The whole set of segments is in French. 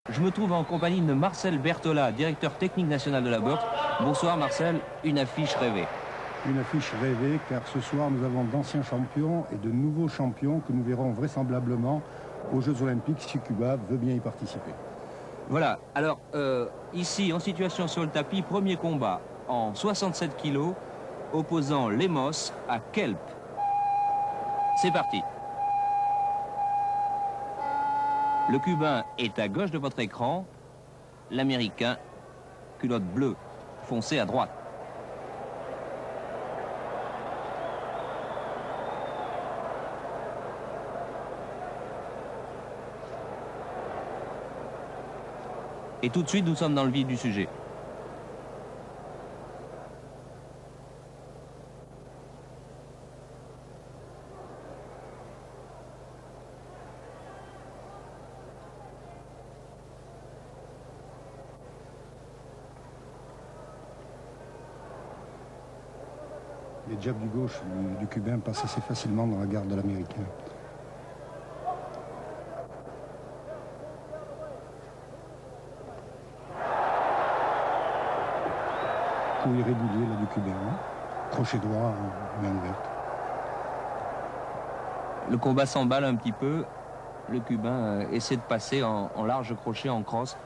Je me trouve en compagnie de Marcel Berthola, directeur technique national de la boxe. Bonsoir Marcel, une affiche rêvée. Une affiche rêvée car ce soir nous avons d'anciens champions et de nouveaux champions que nous verrons vraisemblablement aux Jeux Olympiques si Cuba veut bien y participer. Voilà, alors ici en situation sur le tapis, premier combat en 67 kilos opposant Lemos à Kelp. C'est parti. Le Cubain est à gauche de votre écran, l'Américain, culotte bleue, foncé à droite. Et tout de suite, nous sommes dans le vif du sujet. Les jabs du gauche du Cubain passent assez facilement dans la garde de l'Américain. Coup irrégulier là du Cubain, hein. Crochet droit, main ouverte. Le combat s'emballe un petit peu. Le Cubain essaie de passer en large crochet, en crosse.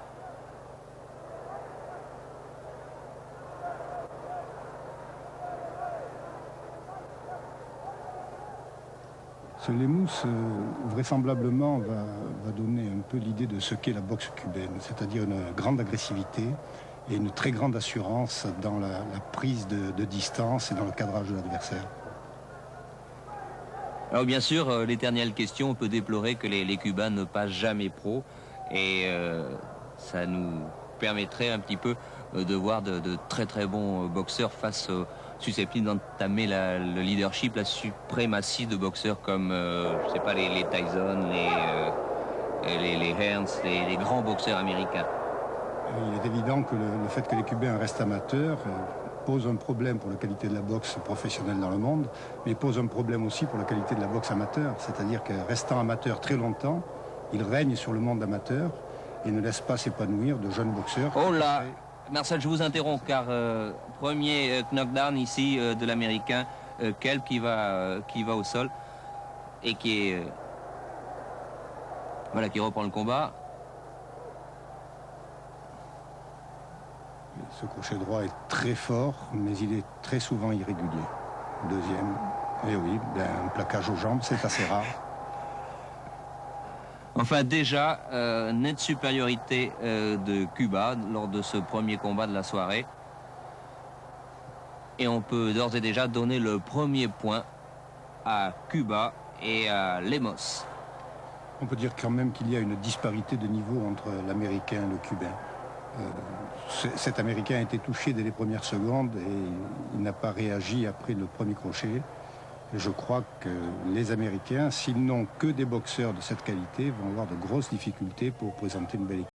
Ce Lemos, vraisemblablement, va donner un peu l'idée de ce qu'est la boxe cubaine, c'est-à-dire une grande agressivité et une très grande assurance dans la prise de distance et dans le cadrage de l'adversaire. Alors bien sûr, l'éternelle question, on peut déplorer que les Cubains ne passent jamais pro. Et ça nous permettrait un petit peu de voir de très très bons boxeurs face susceptibles d'entamer le leadership, la suprématie de boxeurs comme, je sais pas, les Tyson, les Hearns, les grands boxeurs américains. Il est évident que le fait que les Cubains restent amateurs pose un problème pour la qualité de la boxe professionnelle dans le monde, mais pose un problème aussi pour la qualité de la boxe amateur. C'est-à-dire que restant amateur très longtemps, il règne sur le monde amateur et ne laisse pas s'épanouir de jeunes boxeurs. Oh là, Marcel, je vous interromps car premier knockdown ici de l'Américain Kelp qui va au sol et qui reprend le combat. Ce crochet droit est très fort, mais il est très souvent irrégulier. Deuxième, et oui, un plaquage aux jambes, c'est assez rare. Enfin déjà, nette supériorité de Cuba lors de ce premier combat de la soirée. Et on peut d'ores et déjà donner le premier point à Cuba et à Lemos. On peut dire quand même qu'il y a une disparité de niveau entre l'Américain et le Cubain. Cet Américain a été touché dès les premières secondes et il n'a pas réagi après le premier crochet. Je crois que les Américains, s'ils n'ont que des boxeurs de cette qualité, vont avoir de grosses difficultés pour présenter une belle équipe.